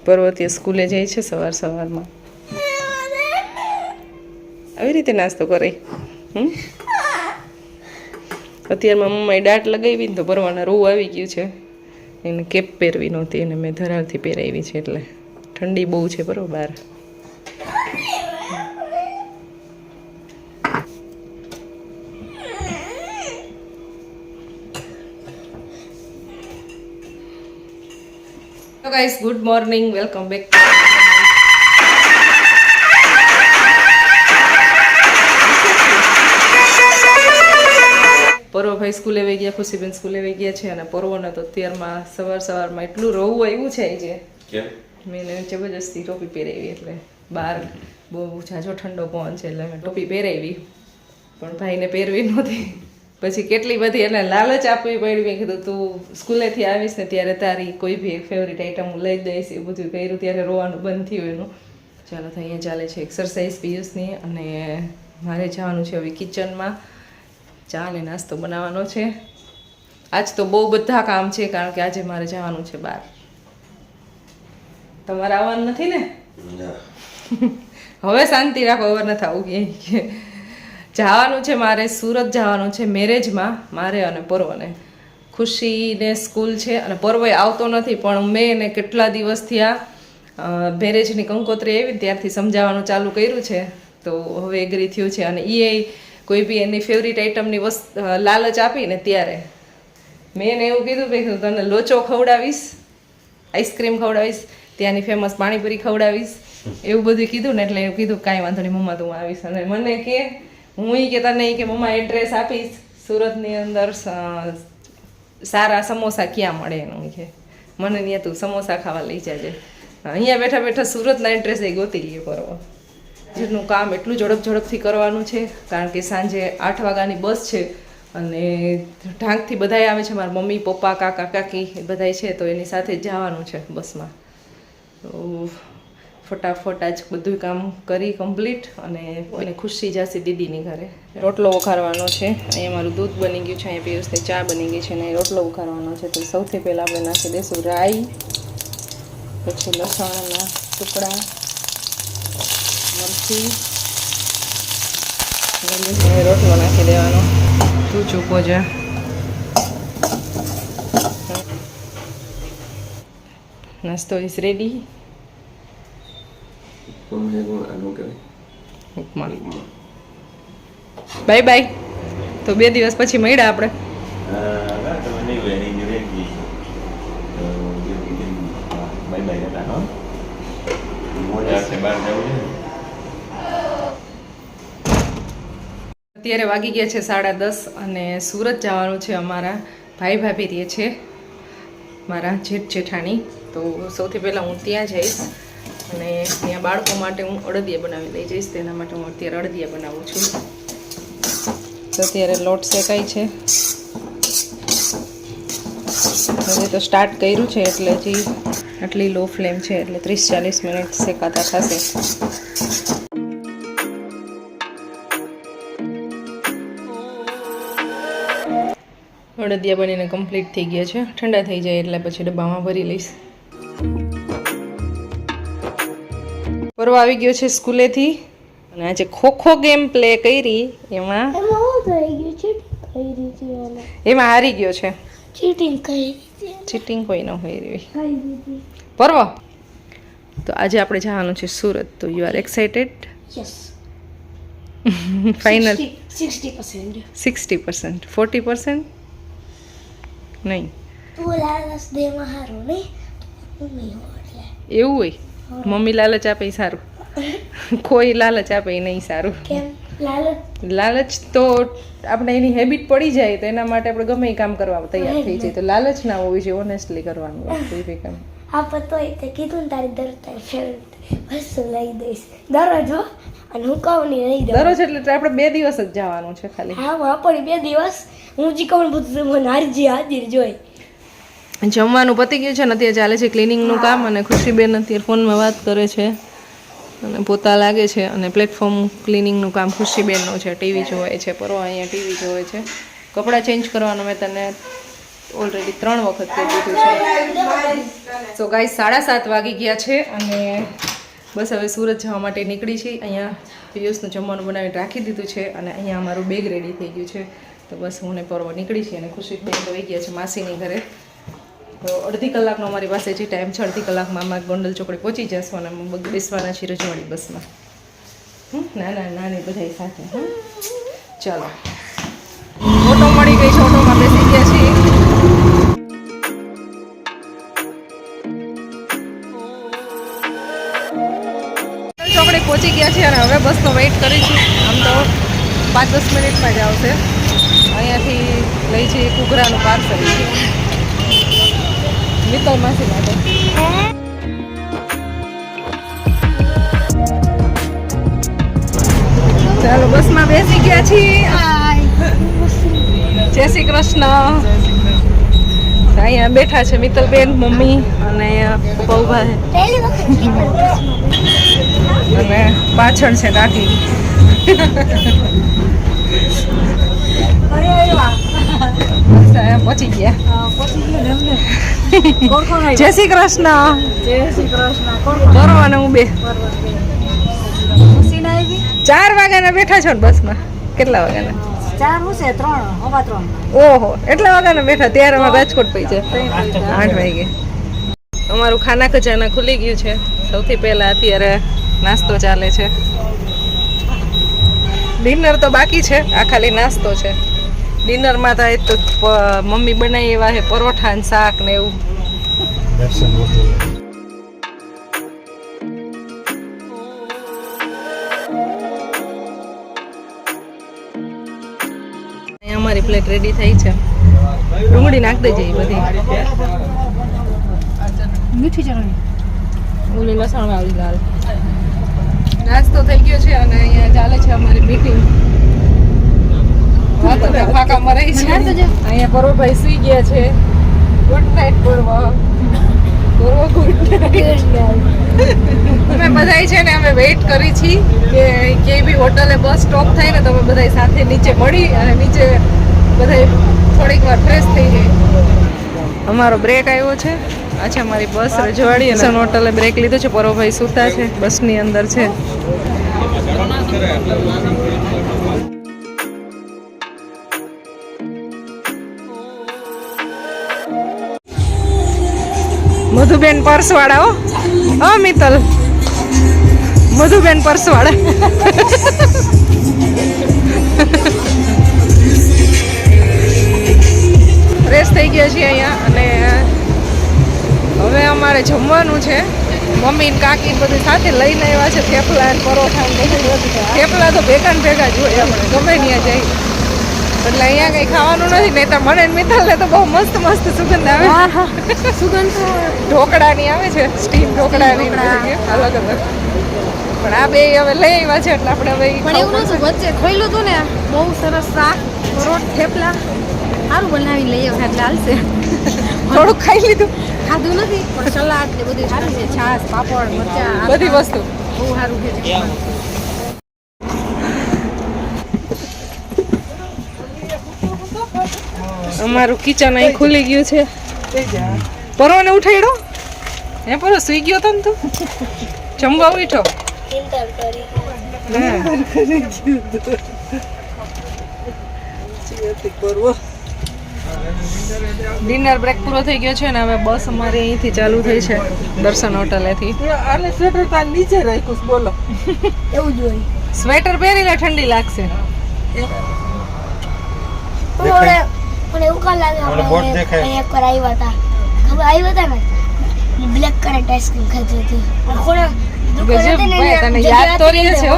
પર્વતીય સ્કૂલે જાય છે સવારમાં આવી રીતે નાસ્તો કરે. અત્યારમાં મમ્માએ દાટ લગાવી ને તો પરવાના રોવું આવી ગયું છે. એને કેપ પહેરવી નહોતી એને મેં ધરાવથી પહેરાવી છે એટલે ઠંડી બહુ છે બરાબર. તો guys good morning, welcome back. પર્વભાઈ સ્કૂલે વહી ગયા, ખુશીબેન સ્કૂલે વહી ગયા છે અને પર્વને તો અત્યારમાં સવારમાં એટલું રોવું આવ્યું છે જે મેં જબરજસ્તી ટોપી પહેરાવી એટલે બહાર બહુ ઝાઝો ઠંડો પવન છે એટલે મેં ટોપી પહેરાવી પણ ભાઈને પહેરવી નહોતી. પછી કેટલી બધી એને લાલચ આપવી પડી. મેં કીધું તું સ્કૂલેથી આવીશ ને ત્યારે તારી કોઈ બી એક ફેવરિટ આઈટમ હું લઈ દઈશ. એ બધું કર્યું ત્યારે રોવાનું બંધ થયું એનું. ચાલો તો અહીંયા ચાલે છે એક્સરસાઇઝ પિયુષની અને મારે જવાનું છે હવે કિચનમાં. ચા ને નાસ્તો બનાવવાનો છે. આજ તો બહુ બધા કામ છે કારણ કે આજે મારે જવાનું છે બહાર. તમારે આવવાનું નથી ને? હવે શાંતિ રાખો, હવે નથી આવું કે જવાનું છે મારે સુરત જવાનું છે મેરેજમાં મારે અને પર્વને. ખુશીને સ્કૂલ છે અને પર્વએ આવતો નથી પણ મેં એને કેટલા દિવસથી આ મેરેજની કંકોત્રી આવી ત્યારથી સમજાવવાનું ચાલુ કર્યું છે તો હવે એગ્રી થયું છે. અને એ કોઈ બી એની ફેવરિટ આઈટમની લાલચ આપીને ત્યારે મેં એને એવું કીધું કે તને લોચો ખવડાવીશ, આઈસ્ક્રીમ ખવડાવીશ, ત્યાંની ફેમસ પાણીપુરી ખવડાવીશ, એવું બધું કીધું ને એટલે એવું કીધું કાંઈ વાંધો નહીં મમ્મા તું આવીશ. અને મને કે હું કે તને કે મમ્મા એડ્રેસ આપીશ સુરતની અંદર સારા સમોસા ક્યાં મળે એનું કે મને ત્યાં તું સમોસા ખાવા લઈ જાજે. અહીંયા બેઠા બેઠા સુરતના એડ્રેસ એ ગોતી લઈએ પર્વ. જેનું કામ એટલું ઝડપથી કરવાનું છે કારણ કે સાંજે 8 વાગ્યાની બસ છે અને ઢાંકથી બધાય આવે છે. મારા મમ્મી પપ્પા કાકા કાકી એ બધાય છે તો એની સાથે જ જવાનું છે બસમાં. તો ફટાફટ આજ બધું કામ કરી કમ્પ્લીટ અને ખુશી જશે દીદીની ઘરે. રોટલો વઘારવાનો છે. અહીંયા મારું દૂધ બની ગયું છે, અહીંયા પિયુષની ચા બની ગઈ છે અને રોટલો વઘારવાનો છે. તો સૌથી પહેલાં આપણે નાખી દઈશું રાઈ, પછી લસણના ટુકડા, મરચી, રોટલો નાખી દેવાનો. તું ચૂકો જા. નાસ્તો ઇઝ રેડી. Bye bye. તો 2 દિવસ પછી મળ્યા આપણે. અત્યારે વાગી ગયા છે 10:30 અને સુરત જવાનું છે. અમારા ભાઈ ભાભી રહે છે મારા જેઠ જેઠાણી. તો સૌથી પહેલાં હું ત્યાં જઈશ અને ત્યાં બાળકો માટે હું અડદિયા બનાવી લઈ જઈશ. તેના માટે હું અત્યારે અડદિયા બનાવું છું. તો અત્યારે લોટ શેકાય છે. હવે તો સ્ટાર્ટ કર્યું છે એટલે હજી આટલી લો ફ્લેમ છે એટલે 30-40 મિનિટ શેકાતા થશે. અડદિયા બનીને કમ્પ્લીટ થઈ ગયા છે. ઠંડા થઈ જાય એટલે પછી ડબ્બામાં ભરી લઈશ. પર્વ આવી ગયો છે સ્કૂલેથી અને આજે ખોખો ગેમ પ્લે કરી એમાં હારી ગયો છે. ચીટિંગ કોઈ ન હોય પર્વ. તો આજે આપણે જવાનું છે સુરત. તો યુ આર એક્સાઇટેડ? ફાઇનલ 60%. 40% નહીં એવું હોય. મમ્મી લાલચ આપે સારું, કોઈ લાલચ આપે નહીં સારું. લાલચ તો આપણે એની હેબિટ પડી જાય તો એના માટે આપણે ગમે એ કામ કરવા તૈયાર થઈ જાય. તો લાલચ ના હોવી જોઈએ, ઓનેસ્ટલી કરવાનું કોઈ બી કામ. કીધું તારી વસ્તુ લઈ દઈશ દરરોજ અને હું કહું નહીં લઈ દઉં દરરોજ. એટલે આપણે 2 દિવસ જ જવાનું છે ખાલી. હા આપણે 2 દિવસ. હું જી કહું બધું મને હાજર જોઈ. જમવાનું પતી ગયું છે ને અત્યારે ચાલે છે ક્લિનિંગનું કામ અને ખુશીબેન અત્યારે ફોનમાં વાત કરે છે અને પોતા લાગે છે અને પ્લેટફોર્મ ક્લિનિંગનું કામ ખુશીબેનનું છે. ટીવી જોવાય છે. પર્વ અહીંયા ટીવી જોવે છે. કપડાં ચેન્જ કરવાનું મેં તને ઓલરેડી 3 વખત કહી દીધું છે. સો ગાઈસ 7:30 વાગી ગયા છે અને બસ હવે સુરત જવા માટે નીકળી છીએ. અહીંયા પિયુષનું જમવાનું બનાવીને રાખી દીધું છે અને અહીંયા અમારું બેગ રેડી થઈ ગયું છે. તો બસ હું ને પર્વ નીકળી છીએ અને ખુશી બેન તો વહી ગયા છે માસીની ઘરે. તો અડધી કલાકનો અમારી પાસે જે ટાઈમ છે, અડધી કલાકમાં અમે ગોંડલ ચોકડી પહોંચી જશું અને અમે બેસવાના છીએ રજવાડી બસમાં. નાના નાની બધા સાથે. ચાલો ઓટો મળી ગઈ છે, ઓટોમાં બેસી ગયા છીએ. ચોકડી પહોંચી ગયા છે અને હવે બસનો વેઇટ કરીશું. આમ તો 5-10 મિનિટમાં જ આવશે. અહીંયાથી લઈ જઈએ ઘૂઘરાનું પાર્સલ મિત્તલ માસી માટે. ચાલો બસમાં બેસી ગયા છીએ. જય શ્રી કૃષ્ણ. અહીંયા બેઠા છે મિત્તલબેન, મમ્મી અને પપ્પા ઉભા છે અને પાછળ છે કાકી. પહોંચી ગયા. જય શ્રી કૃષ્ણ. બરો અને હું બે 4 વાગ્યાના બેઠા છો ને બસમાં? કેટલા વાગ્યાના? 3:03. ઓહો, એટલા વાગ્યાના બેઠા. ત્યારે અમારે રાજકોટ પડી જાય 8 વાગે. અમારું ખાના ખજાના ખુલી ગયું છે. સૌથી પહેલા અત્યારે નાસ્તો ચાલે છે. ડિનર તો બાકી છે, આ ખાલી નાસ્તો છે. ડિનરમાં તો મમ્મી બનાવી એવા છે પરોઠા ને શાક ને એવું. અમારી પ્લેટ રેડી થઈ છે. ડુંગળી નાખ દેજે એ બધી. મીઠી ચટણી, ઓલી લસણ વાળી દાળ. નાસ્તો થઈ ગયો છે અને અહીંયા ચાલે છે અમારી મીટિંગ. ફાંકામાં રહી છે. અહીંયા પર્વભાઈ સુઈ ગયા છે. ગુડ નાઇટ પર્વ. Good night. અમે બધાય છે ને અમે વેઇટ કરી છીએ કે ક્યાંય બી હોટલે બસ સ્ટોપ થાય ને તો અમે બધાય સાથે નીચે મળી અને નીચે બધાય થોડીક વાર ફ્રેશ થઈ જાય. અમારો બ્રેક આવ્યો છે. આ છે અમારી બસ રજવાડી અને સન હોટલે બ્રેક લીધો છે. પરોભાઈ સૂતા છે, બસની અંદર છે. મધુબેન પર્સવાળા. હો મિત્તલ, મધુબેન પર્સવાળા. ફ્રેશ થઈ ગયા છીએ અહીંયા અને હવે અમારે જમવાનું છે. મમ્મી ને કાકી ને બધું સાથે લઈને આવ્યા છે. થેપલા ને પરોઠા ને બધું. થેપલા તો ભેગા ને ભેગા જ હોય આપણે ગમે ત્યાં જાય. એટલે અહીંયા કઈ ખાવાનું નથી. નહીં તો મને મિત્તલ ને તો બહુ મસ્ત મસ્ત સુગંધ આવે. સુગંધ ઢોકળાની આવે છે, સ્ટીમ ઢોકળાની અલગ અલગ. પણ આ બે હવે લઈ આવ્યા છે એટલે આપણે હવે પણ એવું નતું વચ્ચે ખોઈલું હતું ને, બહુ સરસ શાક પરોઠ થેપલા સારું બનાવી લઈએ એટલે હાલશે. થોડુંક ખાઈ લીધું, ખાધું નથી પણ સલાડ ને બધું સારું છે. છાશ, પાપડ, મરચાં બધી વસ્તુ બહુ સારું છે. અમારું કિચન અહીં ખુલી ગયું છે. પરોને ઉઠાડ્યો હે? પરો સુઈ ગયો તો ને તું? જમવા ઉઠો. ડિનર બ્રેક પૂરો થઈ ગયો છે ને હવે બસ અમારી અહીંથી ચાલુ થઈ છે દર્શન હોટલેથી. સ્વેટર તાર નીચે રાખ્યું. બોલો એવું જ હોય. સ્વેટર પહેરી લે, ઠંડી લાગશે. પણ એવું કાં લાગે આપણે એકવાર આવ્યા હતા, ખબર આવ્યા હતા ને, બ્લેક કરંટ આઈસ્ક્રીમ ખાધી હતી. ગજબ ભાઈ, તને યાદ તો રહે છે.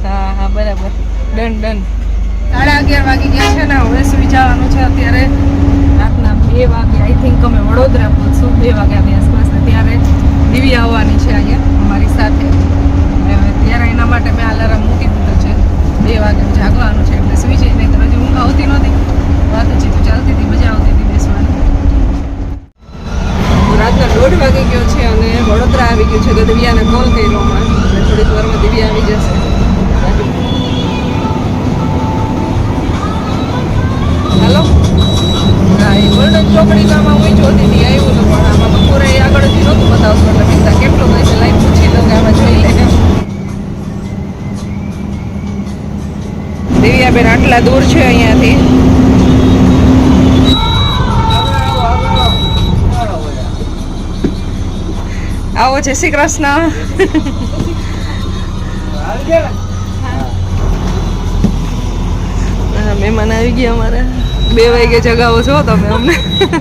હા હા બરાબર. Done done. 11:30 વાગી ગયા છે ને હવે સુઈ જવાનું છે. અત્યારે રાતના 2 વાગે આઈ થિંક અમે વડોદરા પહોંચશું. 2 વાગ્યાની આસપાસ ને ત્યારે દિવ્યા આવવાની છે અહીંયા અમારી સાથે. હવે ત્યારે એના માટે મેં અલાર્મ મૂકી દીધો છે. 2 વાગે જાગવાનું છે એટલે સુઈ જઈ. નહીં તો હજી ઊંઘ આવતી નહોતી. વાતચીત ચાલતી હતી, મજા આવતી હતી બેસવાની. રાતના 1:30 વાગી ગયો છે અને વડોદરા આવી ગયું છે. તો દિવ્યાને કોલ કર્યો અમારે. થોડીક વારમાં દિવ્યા આવી જશે. હાલો. હા, એ ગોલ્ડન ચોકડી ગામમાં હું જોતી હતી આવ્યું તો પણ આમાં બપોરે આગળ કેટલા દૂર છે અહીંયાથી. આવો, જય શ્રી કૃષ્ણ. મહેમાન આવી ગયા અમારે. 2 વાગે જગાવો છો તમે અમને. 2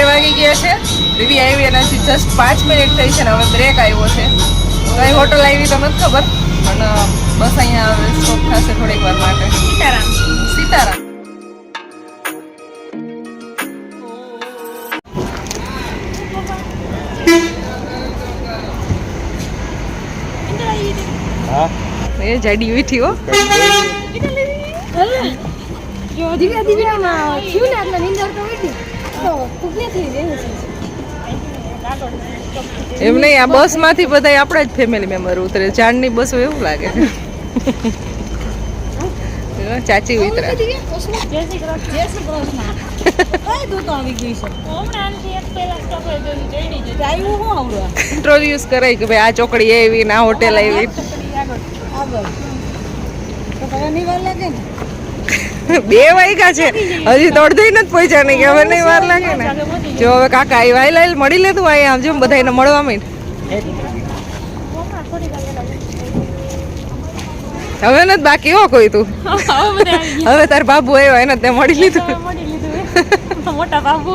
વાગી ગયા છે. દીદી આવી એનાથી જસ્ટ 5 મિનિટ થઈ છે ને હવે બ્રેક આવ્યો છે. કઈ હોટલ આવી તો નથી ખબર, પણ બસ અહીંયા સ્ટોપ થશે થોડીક વાર માટે. સીતારામ. એ જાડી ઉઠી હો. ધીમે ધીમે આમાં થયું ને એટલે નીંદર તો ઉડી તો કુકને થઈ જાય. એમ નહીં, આ બસ માંથી બધા આપણા જ ફેમિલી મેમ્બર ઉતરે. ચાંદની બસ હોય એવું લાગે. ચાચી ઉતરા. ઇન્ટ્રોડ્યુસ કરાય કે ભાઈ આ ચોકડી આવી ને આ હોટેલ આવી. 2 વાગ્યા છે હજી તો અડધી નથી પહોંચ્યા નહીં કે હવે નહીં વાર લાગે ને. જો હવે કાકા આવ્યા, લાઈ મળી લેતું અહીંયા આવજો બધાને મળવા માંડ. હવે નથી બાકી હો કોઈ તું. હવે તાર બાબુ આવ્યો એને તે મળી લીધું. મોટા બાબુ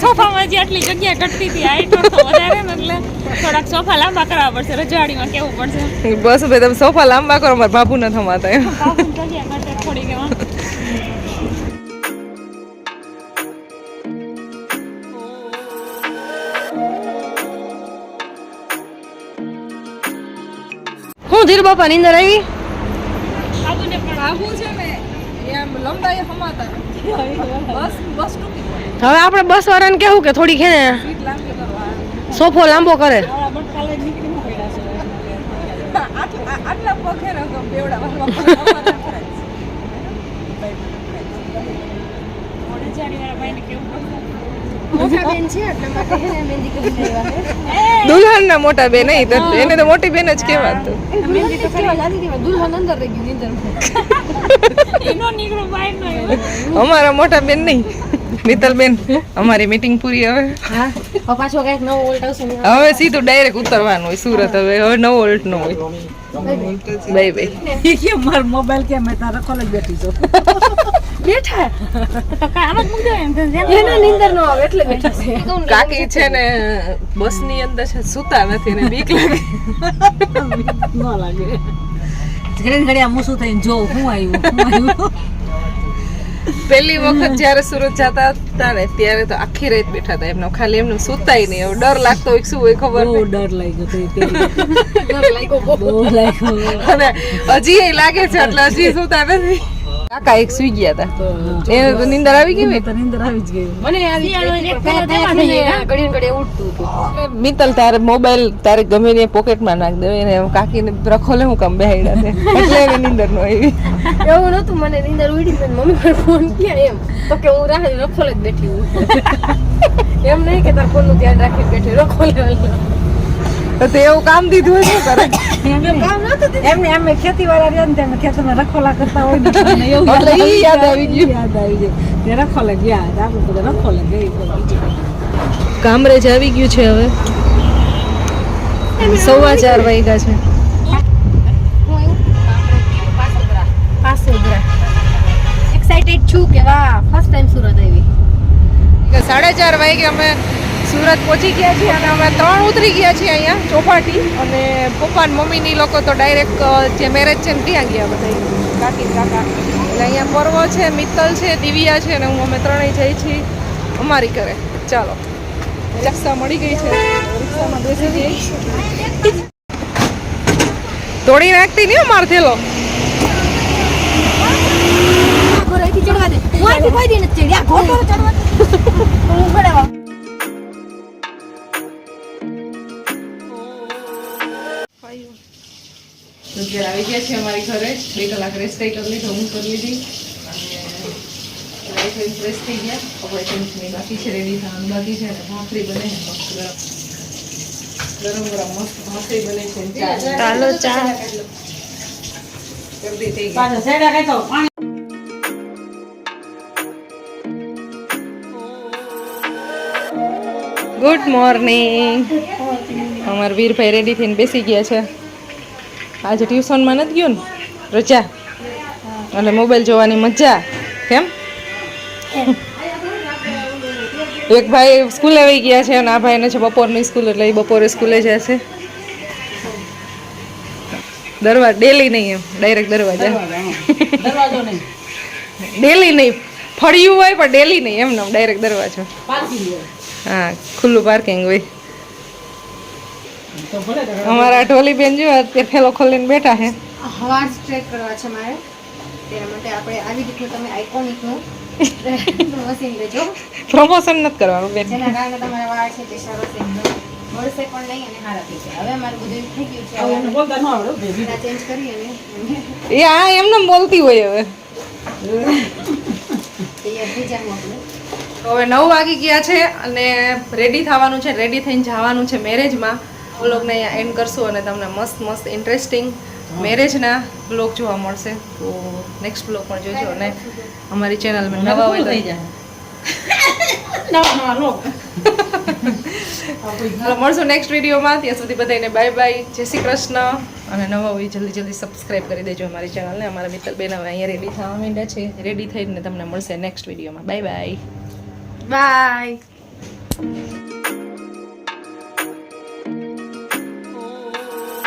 સોફામાં જે આટલી જગ્યા ઘટતી હતી હાઈટ તો વધારે ને એટલે થોડાક સોફા લાંબા કરવા પડશે, રજવાડીમાં કેવું પડશે. બસ ભાઈ તમે સોફા લાંબા કરો, મારા બાબુ ન થમાતા એમ. બાબુની જગ્યા ઘટે થોડીક એમાં. હું ધીર બાપા નીંદર આવી. બાબુને પણ બાબુ છે ને એમ લંબાઈ હમાતા બસ બસ ટૂંકી હવે આપણે બસ વાળાને કેવું કે થોડીક હે ને સીટ લાંબી કરવા. સોફો લાંબો કરે. મારા બટકા લઈને નીકળી ન પડ્યા છે. આટલા પગે ને બેવડા રજવાડી વાળા ભાઈને કેવું પડશે. મોટા બેન છે એટલે માટે હે ને મહેંદી કરી દેવા છે. દુલ્હન ના મોટા બેન નહીં તો એને તો મોટી બેન જ કહેવાતું. મહેંદી તો કેવા લાગી હતી દુલ્હન અંદર રહી ગયું નીંદર. એનો નીકળો બહાર નો આવ્યો. અમારા મોટા બેન નહીં, મિત્તલ બેન. અમારી મીટિંગ પૂરી હવે. હા પાછો કઈક નવો વોલ્ટ આવશે ને. હવે સીધું ડાયરેક્ટ ઉતરવાનું હોય સુરત. હવે 9 વોલ્ટ નો હોય. Bye bye. મારો મોબાઈલ કે મેં તારા કોલેજ બેઠી છું. બેઠા તો કામ જ મૂકી દો એમ તો એને નીંદર ન આવે એટલે બેઠા છે. કાકી છે ને બસ ની અંદર છે, સુતા નથી ને બીક લાગે. ન લાગે. ઘડી ઘડી આમ શું થઈને જો હું આવ્યું. પહેલી વખત જ્યારે સુરત જતા હતા ને ત્યારે તો આખી રાત બેઠા હતા. એમનો ખાલી એમનું સુતાય નહીં. હવે ડર લાગતો હોય શું હોય ખબર નહીં. ડર લાગ્યો તો ડર લાગ્યો બહુ. બહુ લાગ્યો. અને હજી એ લાગે છે એટલે હજી સુતા નથી. કાકા એક સુઈ ગયા હતા. એને તો નીંદર આવી ગઈ હોય. નીંદર આવી જ ગઈ. મને આવી ઘડી ઘડી ઉઠતું હતું. મિત્તલ તારે મોબાઈલ તારે ગમે ને પોકેટમાં નાખ દે. એને કાકીને રખોલે હું કામ બેહાડ્યા છે એટલે એને નીંદર ન આવી. એવું નતું. મને નીંદર ઉડી ને મમ્મી પર ફોન ક્યાં એમ તો કે હું રાહ રખોલે જ બેઠી હું. એમ નહીં કે તાર ફોનનું ધ્યાન રાખીને બેઠી રખોલે. તો તે એવું કામ દીધું હોય શું કરે? કામ નતું. એમને અમે ખેતીવાળા રહ્યા ને તેમને ખેતરમાં રખોલા કરતા હોય ને એવું એટલે ઈ યાદ આવી ગયું. યાદ આવી જાય. તે રખોલે ગયા આપણે બધા રખોલે ગઈ. કામરેજ આવી ગયું છે હવે. 4:15 વાગ્યા છે. પાસોદરા એક્સાઇટેડ છું કે વાહ ફર્સ્ટ ટાઈમ સુરત આવી. 4:30 વાગે અમે સુરત પહોંચી ગયા છીએ અને અમે 3 ઉતરી ગયા છીએ અહીંયા ચોપાટી. અને પપ્પા ને મમ્મીની લોકો તો ડાયરેક્ટ જે મેરેજ છે ને ત્યાં ગયા બધા કાકી કાકા. એટલે અહીંયા પર્વ છે, મિત્તલ છે, દિવ્યા છે અને હું અમે ત્રણેય જઈ છીએ અમારી ઘરે. ચાલો રિક્ષા મળી ગઈ છે, રિક્ષામાં બેસી જઈ. તોડી નાખતી નહીં અમાર થેલો. ઘરેથી ચડવા દે. હું આથી કોઈ દી નથી ચડી. આ ઘોટો ચડવા દે. હું ઘડાવા. અત્યારે આવી ગયા છે અમારી ઘરે. 2 કલાક રેસ્ટ કરી લીધો, હું કરી લીધી અને ફ્રેશ થઈ ગયા. કપડાં ચેન્જ નહીં બાકી છે, રેડી થવાનું બાકી છે. અને ભાખરી બને છે મસ્ત ગરમ ગરમ મસ્ત ભાખરી બને છે. ચાલો ચા. જલ્દી થઈ ગઈ. પાછા સેડા કઈ તો પાણી ગુડ મોર્નિંગ. અમારા વીરભાઈ રેડી થઈને બેસી ગયા છે. આજે ટ્યુશનમાં નથી ગયો ને, રજા એટલે મોબાઈલ જોવાની મજા. કેમ? એક ભાઈ સ્કૂલે વહી ગયા છે અને આ ભાઈને છે બપોરની સ્કૂલ, એટલે એ બપોરે સ્કૂલે જશે. દરવાજ ડેલી નહીં, એમ ડાયરેક્ટ દરવાજા. દરવાજો નહીં ડેલી નહીં, ફળિયું હોય પણ ડેલી નહીં, એમ નામ ડાયરેક્ટ દરવાજો. પાર્કિંગ હોય હા, ખુલ્લું પાર્કિંગ હોય. તો ભલે તો અમારા ઢોલીબેન જો અત્યારે થેલો ખોલીને બેઠા છે. હવા સ્ટ્રેટ કરવા છે મારે તેના માટે આપણે આવી રીતનું તમે આઇકોનિકનું મશીન લેજો પ્રમોશન નથી કરવાનું બેન. જેના કારણે તમારા વાળ છે તે સરસ એકદમ મળશે પણ નહીં અને હારા થઈ જાય. હવે અમારું બધું થઈ ગયું છે. આવું હવે એને બોલતા ન આવડે હો બેબી. એના ચેન્જ કરી અને એ આ એમને બોલતી હોય. હવે તૈયાર થઈ જાવ આપણે. હવે 9 વાગી ગયા છે અને રેડી થવાનું છે. રેડી થઈને જવાનું છે મેરેજમાં. વ્લોગને અહીંયા એન્ડ કરશું અને તમને મસ્ત મસ્ત ઇન્ટરેસ્ટિંગ મેરેજના બ્લોગ જોવા મળશે. તો નેક્સ્ટ બ્લોગ પણ જોજો અને અમારી ચેનલમાં નવા હોય થઈ તો જાય નવા નવા લોક ચાલો મળશું નેક્સ્ટ વિડીયોમાં. ત્યાં સુધી બધાને બાય બાય, જય શ્રી કૃષ્ણ. અને નવા હોય જલ્દી જલ્દી સબસ્ક્રાઈબ કરી દેજો અમારી ચેનલને. અમારા મિત્તલબેન હવે અહીંયા રેડી થવા માંડ્યા છે. રેડી થઈને તમને મળશે નેક્સ્ટ વિડીયોમાં. Bye bye. બાય.